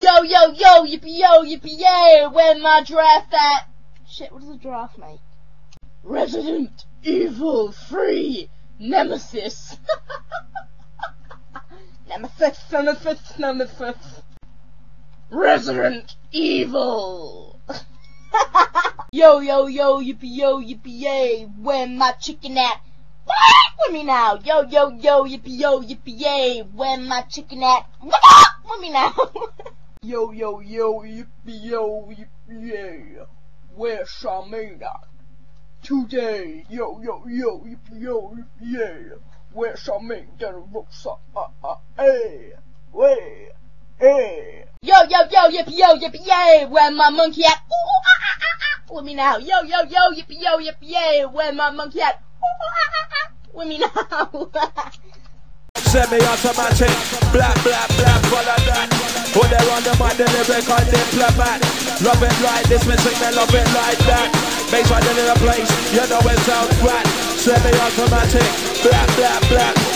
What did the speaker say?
Yo, yo, yo, yippee, yay, when my draft at... Shit, what does a draft make? Resident Evil 3 Nemesis. Nemesis. Resident Evil. Yo, yo, yo, yippee, yay, when my chicken at... with me now. Yo, yo, yo, yippee, yay, when my chicken at... with me now. Yo, yo, yo, yippee, yay, where's Charmaine at? Today, yo, yo, yo, yippee, yay, where's Charmaine? That looks hey, way, hey. Yo, yo, yo, yippee, yay, where my monkey at? With me now. Yo, yo, yo, yippee, yay, where my monkey at? With me now. Semi-automatic, black, follow that. When they're on the mic, then they record their diplomat. Love it like this, music, they love it like that. Bass right in the place, you know it sounds right. Semi-automatic, black.